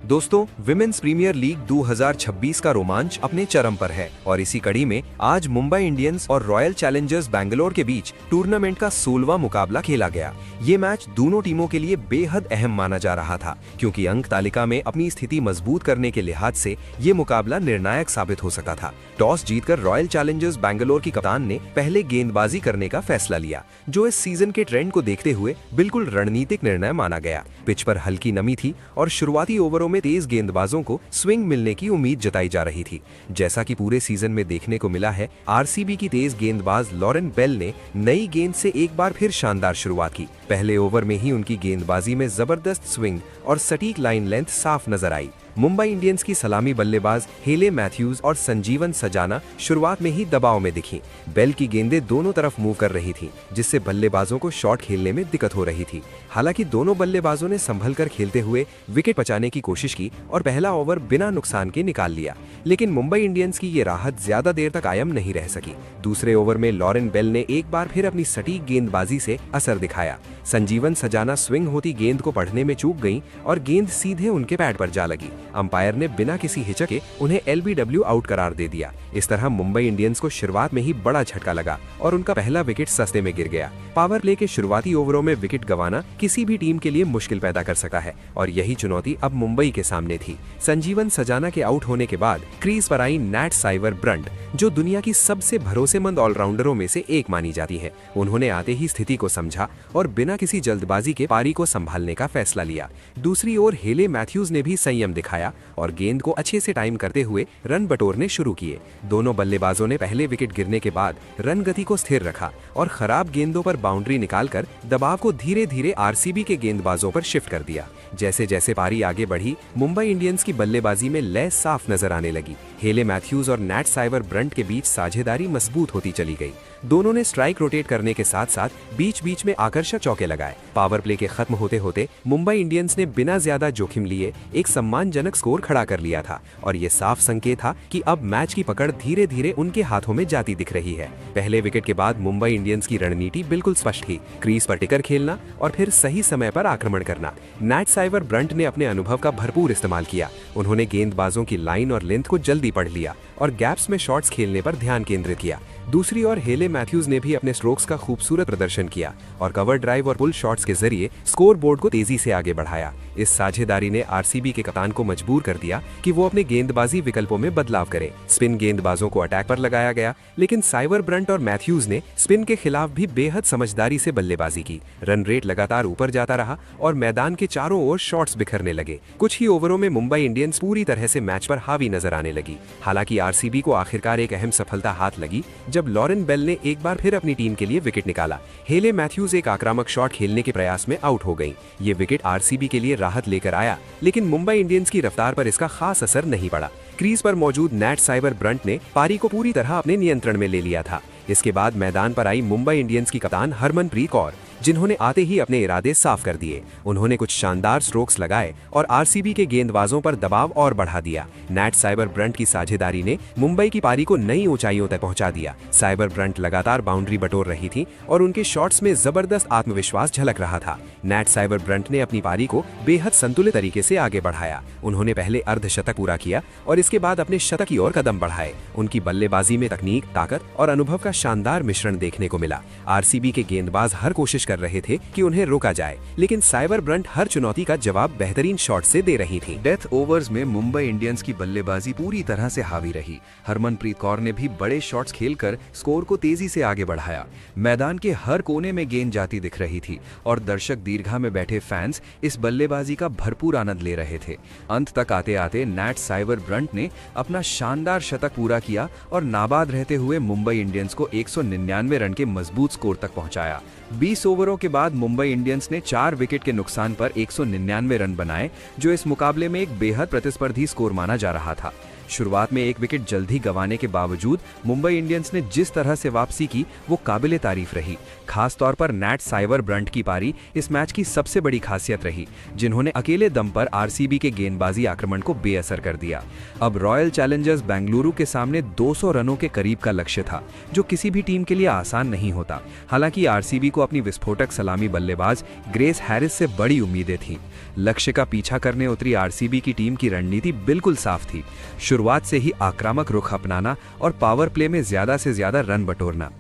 दोस्तों, women's premiere league 2026 का रोमांच अपने चरम पर है और इसी कड़ी में आज मुंबई इंडियंस और रॉयल चैलेंजर्स बैंगलोर के बीच टूर्नामेंट का 16वां मुकाबला खेला गया। ये मैच दोनों टीमों के लिए बेहद अहम माना जा रहा था, क्योंकि अंक तालिका में अपनी स्थिति मजबूत करने के लिहाज से ये मुकाबला निर्णायक साबित हो सका था। टॉस जीतकर रॉयल चैलेंजर्स बैंगलोर की कप्तान ने पहले गेंदबाजी करने का फैसला लिया, जो इस सीजन के ट्रेंड को देखते हुए बिल्कुल रणनीतिक निर्णय माना गया। पिच पर हल्की नमी थी और शुरुआती ओवरों में तेज गेंदबाजों को स्विंग मिलने की उम्मीद जताई जा रही थी। जैसा कि पूरे सीजन में देखने को मिला है, आरसीबी की तेज गेंदबाज लॉरेन बेल ने नई गेंद से एक बार फिर शानदार शुरुआत की। पहले ओवर में ही उनकी गेंदबाजी में जबरदस्त स्विंग और सटीक लाइन लेंथ साफ नजर आई। मुंबई इंडियंस की सलामी बल्लेबाज हेले मैथ्यूज और संजीवन सजाना शुरुआत में ही दबाव में दिखी। बेल की गेंदें दोनों तरफ मूव कर रही थी, जिससे बल्लेबाजों को शॉट खेलने में दिक्कत हो रही थी। हालांकि दोनों बल्लेबाजों ने संभल कर खेलते हुए विकेट बचाने की कोशिश की और पहला ओवर बिना नुकसान के निकाल लिया। लेकिन मुंबई इंडियंस की ये राहत ज्यादा देर तक कायम नहीं रह सकी। दूसरे ओवर में लॉरेन बेल ने एक बार फिर अपनी सटीक गेंदबाजी से असर दिखाया। संजीवन सजाना स्विंग होती गेंद को पढ़ने में चूक गईं और गेंद सीधे उनके पैड पर जा लगी। अंपायर ने बिना किसी हिचके उन्हें एलबीडब्ल्यू आउट करार दे दिया। इस तरह मुंबई इंडियंस को शुरुआत में ही बड़ा झटका लगा और उनका पहला विकेट सस्ते में गिर गया। पावर प्ले के शुरुआती ओवरों में विकेट गंवाना किसी भी टीम के लिए मुश्किल पैदा कर सकता है और यही चुनौती अब मुंबई के सामने थी। संजीवन सजाना के आउट होने के बाद क्रीज पर आई नैट साइवर ब्रंट, जो दुनिया की सबसे भरोसेमंद ऑलराउंडरों में से एक मानी जाती है। उन्होंने आते ही स्थिति को समझा और बिना किसी जल्दबाजी के पारी को संभालने का फैसला लिया। दूसरी ओर हेले मैथ्यूज ने भी संयम दिखाया और गेंद को अच्छे से टाइम करते हुए रन बटोरने शुरू किए। दोनों बल्लेबाजों ने पहले विकेट गिरने के बाद रन गति को स्थिर रखा और खराब गेंदों पर बाउंड्री निकालकर दबाव को धीरे धीरे आरसीबी के गेंदबाजों पर शिफ्ट कर दिया। जैसे जैसे पारी आगे बढ़ी, मुंबई इंडियंस की बल्लेबाजी में लय साफ नजर आने लगी। हेले मैथ्यूज और नैट साइवर ब्रंट के बीच साझेदारी मजबूत होती चली गई। दोनों ने स्ट्राइक रोटेट करने के साथ साथ बीच बीच में आकर्षक चौके लगाए। पावर प्ले के खत्म होते होते मुंबई इंडियंस ने बिना ज्यादा जोखिम लिए एक सम्मानजनक स्कोर खड़ा कर लिया था और ये साफ संकेत था कि अब मैच की पकड़ धीरे धीरे उनके हाथों में जाती दिख रही है। पहले विकेट के बाद मुंबई इंडियंस की रणनीति बिल्कुल स्पष्ट थी, क्रीज पर टिकर खेलना और फिर सही समय पर आक्रमण करना। नैट साइवर ब्रंट ने अपने अनुभव का भरपूर इस्तेमाल किया। उन्होंने गेंदबाजों की लाइन और लेंथ को जल्दी पढ़ लिया और गैप्स में शॉट्स खेलने पर ध्यान केंद्रित किया। दूसरी ओर हेले मैथ्यूज ने भी अपने स्ट्रोक्स का खूबसूरत प्रदर्शन किया और कवर ड्राइव और पुल शॉट्स के जरिए स्कोर बोर्ड को तेजी से आगे बढ़ाया। इस साझेदारी ने आरसीबी के कप्तान को मजबूर कर दिया कि वो अपने गेंदबाजी विकल्पों में बदलाव करे। स्पिन गेंदबाजों को अटैक पर लगाया गया, लेकिन साइवर ब्रंट और मैथ्यूज ने स्पिन के खिलाफ भी बेहद समझदारी से बल्लेबाजी की। रन रेट लगातार ऊपर जाता रहा और मैदान के चारों ओर शॉट्स बिखरने लगे। कुछ ही ओवरों में मुंबई इंडियंस पूरी तरह से मैच पर हावी नजर आने लगी। हालांकि आरसीबी को आखिरकार एक अहम सफलता हाथ लगी जब लॉरेन बेल ने एक बार फिर अपनी टीम के लिए विकेट निकाला। हेले मैथ्यूज एक आक्रामक शॉट खेलने के प्रयास में आउट हो गईं। ये विकेट आरसीबी के लिए राहत लेकर आया, लेकिन मुंबई इंडियंस की रफ्तार पर इसका खास असर नहीं पड़ा। क्रीज पर मौजूद नैट साइवर ब्रंट ने पारी को पूरी तरह अपने नियंत्रण में ले लिया था। इसके बाद मैदान पर आई मुंबई इंडियंस की कप्तान हरमनप्रीत कौर, जिन्होंने आते ही अपने इरादे साफ कर दिए। उन्होंने कुछ शानदार स्ट्रोक्स लगाए और आरसीबी के गेंदबाजों पर दबाव और बढ़ा दिया। नैट साइबर ब्रंट की साझेदारी ने मुंबई की पारी को नई ऊंचाइयों तक पहुंचा दिया। साइबर ब्रंट लगातार बाउंड्री बटोर रही थी और उनके शॉट्स में जबरदस्त आत्मविश्वास झलक रहा था। नैट साइबर ब्रंट ने अपनी पारी को बेहद संतुलित तरीके से आगे बढ़ाया। उन्होंने पहले अर्धशतक पूरा किया और इसके बाद अपने शतक की ओर कदम बढ़ाए। उनकी बल्लेबाजी में तकनीक, ताकत और अनुभव का शानदार मिश्रण देखने को मिला। आरसीबी के गेंदबाज हर कोशिश कर रहे थे कि उन्हें रोका जाए, लेकिन साइबर ब्रंट हर चुनौती का जवाब बेहतरीन शॉट से दे रही थी। डेथ ओवर्स में मुंबई इंडियंस की बल्लेबाजी पूरी तरह से हावी रही। हरमनप्रीत कौर ने भी बड़े शॉट्स खेलकर स्कोर को तेजी से आगे बढ़ाया। मैदान के हर कोने में गेंद जाती दिख रही थी और दर्शक दीर्घा में बैठे फैंस इस बल्लेबाजी का भरपूर आनंद ले रहे थे। अंत तक आते आते नैट साइवर ब्रंट ने अपना शानदार शतक पूरा किया और नाबाद रहते हुए मुंबई इंडियंस को 199 रन के मजबूत स्कोर तक पहुंचाया। 20 ओवरों के बाद मुंबई इंडियंस ने 4 विकेट के नुकसान पर 199 रन बनाए, जो इस मुकाबले में एक बेहद प्रतिस्पर्धी स्कोर माना जा रहा था। शुरुआत में एक विकेट जल्दी गंवाने के बावजूद मुंबई इंडियंस ने जिस तरह से वापसी की वो काबिले तारीफ रही। खास तौर पर नैट साइवर ब्रंट की पारी इस मैच की सबसे बड़ी खासियत रही, जिन्होंने अकेले दम पर आरसीबी के गेंदबाजी आक्रमण को बेअसर कर दिया। अब रॉयल चैलेंजर्स बेंगलुरु के सामने 200 रनों के करीब का लक्ष्य था, जो किसी भी टीम के लिए आसान नहीं होता। हालांकि आरसीबी को अपनी विस्फोटक सलामी बल्लेबाज ग्रेस हैरिस से बड़ी उम्मीदें थीं। लक्ष्य का पीछा करने उतरी आरसीबी की टीम की रणनीति बिल्कुल साफ थी, शुरुआत से ही आक्रामक रुख अपनाना और पावर प्ले में ज्यादा से ज्यादा रन बटोरना।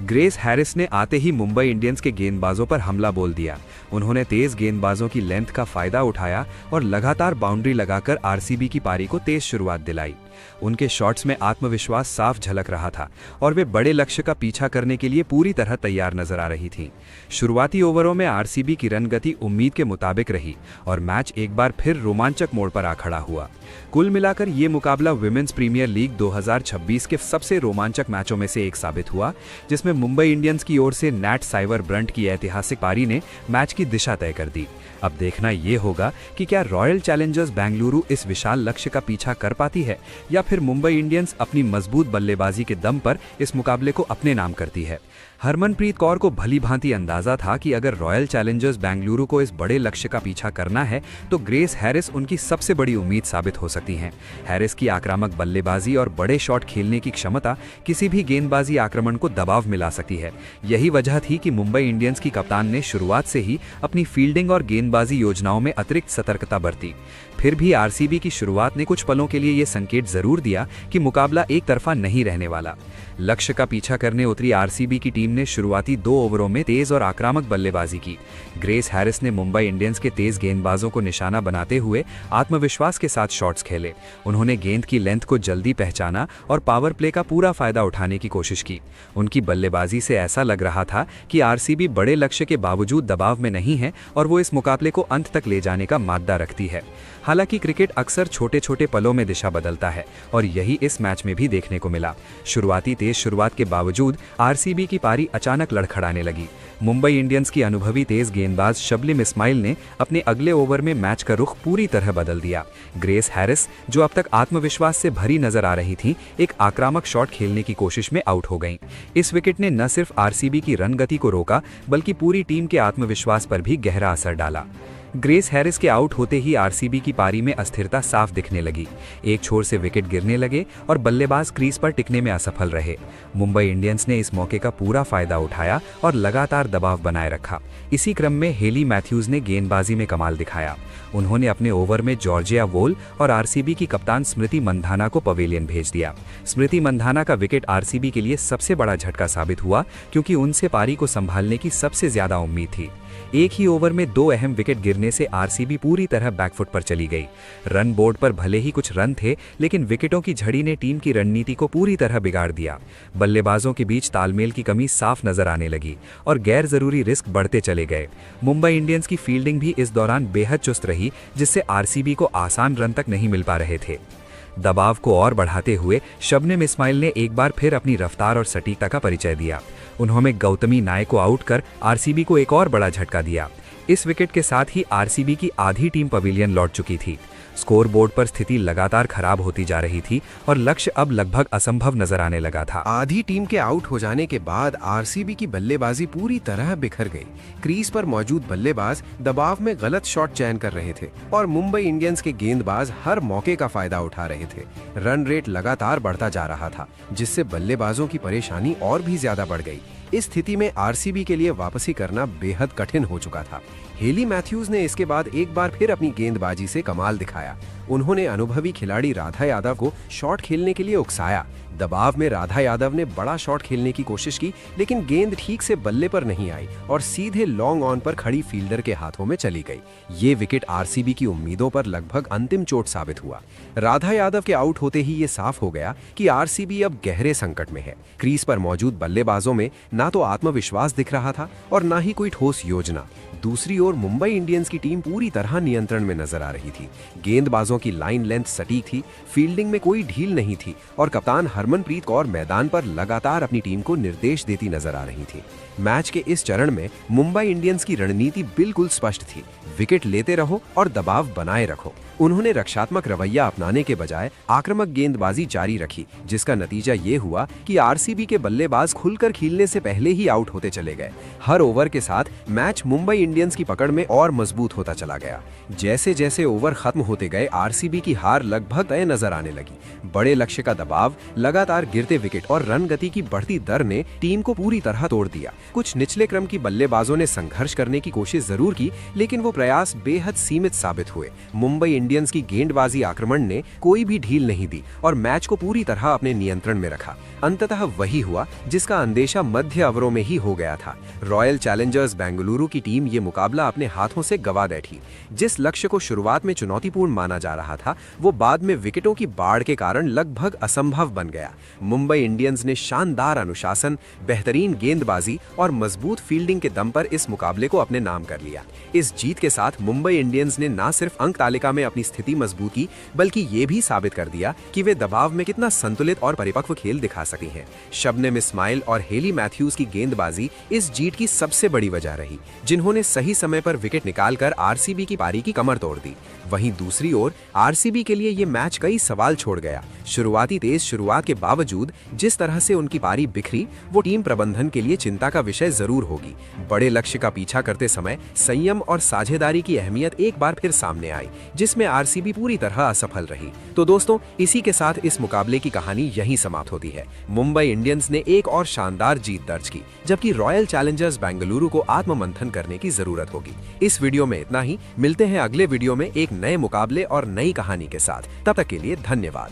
ग्रेस हैरिस ने आते ही मुंबई इंडियंस के गेंदबाजों पर हमला बोल दिया। उन्होंने तेज गेंदबाजों की लेंथ का फायदा उठाया और लगातार बाउंड्री लगाकर आरसीबी की पारी को तेज शुरुआत दिलाई। उनके शॉट्स में आत्मविश्वास साफ झलक रहा था और वे बड़े लक्ष्य का पीछा करने के लिए पूरी तरह तैयार नजर आ रही थीं। शुरुआती ओवरों में आरसीबी की रन गति उम्मीद के मुताबिक रही और मैच एक बार फिर रोमांचक मोड़ पर आ खड़ा हुआ। कुल मिलाकर ये मुकाबला विमेंस प्रीमियर लीग 2026 के सबसे रोमांचक मैचों में से एक साबित हुआ, जिसमें मुंबई इंडियंस की ओर से नैट साइवर ब्रंट की ऐतिहासिक पारी ने मैच की दिशा तय कर दी। अब देखना ये होगा कि क्या रॉयल चैलेंजर्स बेंगलुरु इस विशाल लक्ष्य का पीछा कर पाती है या फिर मुंबई इंडियंस अपनी मजबूत बल्लेबाजी के दम पर इस मुकाबले को अपने नाम करती है। हरमनप्रीत कौर को भली भांति अंदाजा था कि अगर रॉयल चैलेंजर्स बेंगलुरु को इस बड़े लक्ष्य का पीछा करना है तो ग्रेस हैरिस उनकी सबसे बड़ी उम्मीद साबित हो सकती हैं। हैरिस की आक्रामक बल्लेबाजी और बड़े शॉट खेलने की क्षमता किसी भी गेंदबाजी आक्रमण को दबाव में ला सकती है। यही वजह थी कि मुंबई इंडियंस की कप्तान ने शुरुआत से ही अपनी फील्डिंग और गेंदबाजी योजनाओं में अतिरिक्त सतर्कता बरती। फिर भी आरसीबी की शुरुआत ने कुछ पलों के लिए ये संकेत जरूर दिया कि मुकाबला एक तरफा नहीं रहने वाला। लक्ष्य का पीछा करने उतरी आरसीबी की टीम ने शुरुआती 2 ओवरों में तेज और आक्रामक बल्लेबाजी की। ग्रेस हैरिस ने मुंबई इंडियंस के तेज गेंदबाजों को निशाना बनाते हुए आत्मविश्वास के साथ शॉट्स खेले। उन्होंने गेंद की लेंथ को जल्दी पहचाना और पावर प्ले का पूरा फायदा उठाने की कोशिश की। उनकी बल्लेबाजी से ऐसा लग रहा था कि आरसीबी बड़े लक्ष्य के बावजूद दबाव में नहीं है और वो इस मुकाबले को अंत तक ले जाने का माद्दा रखती है। हालांकि क्रिकेट अक्सर छोटे छोटे पलों में दिशा बदलता है और यही इस मैच में भी देखने को मिला। शुरुआती तेज शुरुआत के बावजूद आरसीबी की पारी अचानक लड़खड़ाने लगी। मुंबई इंडियंस की अनुभवी तेज गेंदबाज शबनम इस्माइल ने अपने अगले ओवर में मैच का रुख पूरी तरह बदल दिया। ग्रेस हैरिस, जो अब तक आत्मविश्वास से भरी नजर आ रही थी, एक आक्रामक शॉट खेलने की कोशिश में आउट हो गईं। इस विकेट ने न सिर्फ आरसीबी की रन गति को रोका बल्कि पूरी टीम के आत्मविश्वास पर भी गहरा असर डाला। ग्रेस हैरिस के आउट होते ही आरसीबी की पारी में अस्थिरता साफ दिखने लगी। एक छोर से विकेट गिरने लगे और बल्लेबाज क्रीज पर टिकने में असफल रहे। मुंबई इंडियंस ने इस मौके का पूरा फायदा उठाया और लगातार दबाव बनाए रखा। इसी क्रम में हेली मैथ्यूज ने गेंदबाजी में कमाल दिखाया। उन्होंने अपने ओवर में जॉर्जिया वोल और आरसीबी की कप्तान स्मृति मंधाना को पवेलियन भेज दिया। स्मृति मंधाना का विकेट आरसीबी के लिए सबसे बड़ा झटका साबित हुआ, क्योंकि उनसे पारी को संभालने की सबसे ज्यादा उम्मीद थी। एक ही ओवर में 2 अहम विकेट गिरने से आरसीबी पूरी तरह बैकफुट पर चली गई। रन बोर्ड पर भले ही कुछ रन थे, लेकिन विकेटों की झड़ी ने टीम की रणनीति को पूरी तरह बिगाड़ दिया। बल्लेबाजों के बीच तालमेल की कमी साफ नजर आने लगी और गैर जरूरी रिस्क बढ़ते चले गए। मुंबई इंडियंस की फील्डिंग भी इस दौरान बेहद चुस्त रही, जिससे आरसीबी को आसान रन तक नहीं मिल पा रहे थे। दबाव को और बढ़ाते हुए शबनम इस्माइल ने एक बार फिर अपनी रफ्तार और सटीकता का परिचय दिया। उन्होंने गौतमी नाय को आउट कर आरसीबी को एक और बड़ा झटका दिया। इस विकेट के साथ ही आरसीबी की आधी टीम पवेलियन लौट चुकी थी। स्कोर बोर्ड पर स्थिति लगातार खराब होती जा रही थी और लक्ष्य अब लगभग असंभव नजर आने लगा था। आधी टीम के आउट हो जाने के बाद आरसीबी की बल्लेबाजी पूरी तरह बिखर गई। क्रीज पर मौजूद बल्लेबाज दबाव में गलत शॉट चयन कर रहे थे और मुंबई इंडियंस के गेंदबाज हर मौके का फायदा उठा रहे थे। रन रेट लगातार बढ़ता जा रहा था, जिससे बल्लेबाजों की परेशानी और भी ज्यादा बढ़ गई। इस स्थिति में आरसीबी के लिए वापसी करना बेहद कठिन हो चुका था। हेली मैथ्यूज ने इसके बाद एक बार फिर अपनी गेंदबाजी से कमाल दिखाया। उन्होंने अनुभवी खिलाड़ी राधा यादव को शॉट खेलने के लिए उकसाया। दबाव में राधा यादव ने बड़ा शॉट खेलने की कोशिश की, लेकिन गेंद ठीक से बल्ले पर नहीं आई और सीधे लॉन्ग ऑन पर खड़ी फील्डर के हाथों में चली गई। ये विकेट आरसीबी की उम्मीदों पर लगभग अंतिम चोट साबित हुआ। राधा यादव के आउट होते ही ये साफ हो गया कि आरसीबी अब गहरे संकट में है। क्रीज पर मौजूद बल्लेबाजों में ना तो आत्मविश्वास दिख रहा था और ना ही कोई ठोस योजना। दूसरी ओर मुंबई इंडियंस की टीम पूरी तरह नियंत्रण में नजर आ रही थी। गेंदबाजों की लाइन लेंथ सटीक थी, फील्डिंग में कोई ढील नहीं थी और कप्तान हरमनप्रीत कौर मैदान पर लगातार अपनी टीम को निर्देश देती नजर आ रही थी। मैच के इस चरण में मुंबई इंडियंस की रणनीति बिल्कुल स्पष्ट थी, विकेट लेते रहो और दबाव बनाए रखो। उन्होंने रक्षात्मक रवैया अपनाने के बजाय आक्रामक गेंदबाजी जारी रखी, जिसका नतीजा ये हुआ कि आरसीबी के बल्लेबाज खुलकर खेलने से पहले ही आउट होते चले गए। हर ओवर के साथ मैच मुंबई इंडियंस की पकड़ में और मजबूत होता चला गया। जैसे जैसे ओवर खत्म होते गए, आरसीबी की हार लगभग तय नजर आने लगी। बड़े लक्ष्य का दबाव, लगातार गिरते विकेट और रन गति की बढ़ती दर ने टीम को पूरी तरह तोड़ दिया। कुछ निचले क्रम की बल्लेबाजों ने संघर्ष करने की कोशिश जरूर की, लेकिन वो प्रयास बेहद सीमित साबित हुए। मुंबई इंडियंस की गेंदबाजी आक्रमण ने कोई भी ढील नहीं दी और मैच को पूरी तरह अपने नियंत्रण में रखा। अंततः वही हुआ जिसका अंदेशा मध्य ओवरों में ही हो गया था। रॉयल चैलेंजर्स बेंगलुरु की टीम ये मुकाबला अपने हाथों से गंवा बैठी। जिस लक्ष्य को शुरुआत में चुनौतीपूर्ण माना जा रहा था, वो बाद में विकेटों की बाढ़ के कारण लगभग असंभव बन गया। मुंबई इंडियंस ने शानदार अनुशासन, बेहतरीन गेंदबाजी और मजबूत फील्डिंग के दम पर इस मुकाबले को अपने नाम कर लिया। इस जीत के साथ मुंबई इंडियंस ने न सिर्फ अंक तालिका में अपनी स्थिति मजबूत की, बल्कि ये भी साबित कर दिया कि वे दबाव में कितना संतुलित और परिपक्व खेल दिखा सकती हैं। शबनम इस्माइल और हेली मैथ्यूज की गेंदबाजी इस जीत की सबसे बड़ी वजह रही, जिन्होंने सही समय पर विकेट निकालकर आरसीबी की पारी की कमर तोड़ दी। वहीं दूसरी ओर आरसीबी के लिए ये मैच कई सवाल छोड़ गया। शुरुआती तेज शुरुआत के बावजूद जिस तरह से उनकी पारी बिखरी, वो टीम प्रबंधन के लिए चिंता का विषय जरूर होगी। बड़े लक्ष्य का पीछा करते समय संयम और साझेदारी की अहमियत एक बार फिर सामने आई, जिसमें आरसीबी पूरी तरह असफल रही। तो दोस्तों, इसी के साथ इस मुकाबले की कहानी यहीं समाप्त होती है। मुंबई इंडियंस ने एक और शानदार जीत दर्ज की, जबकि रॉयल चैलेंजर्स बेंगलुरु को आत्ममंथन करने की जरूरत होगी। इस वीडियो में इतना ही। मिलते हैं अगले वीडियो में एक नए मुकाबले और नई कहानी के साथ। तब तक के लिए धन्यवाद।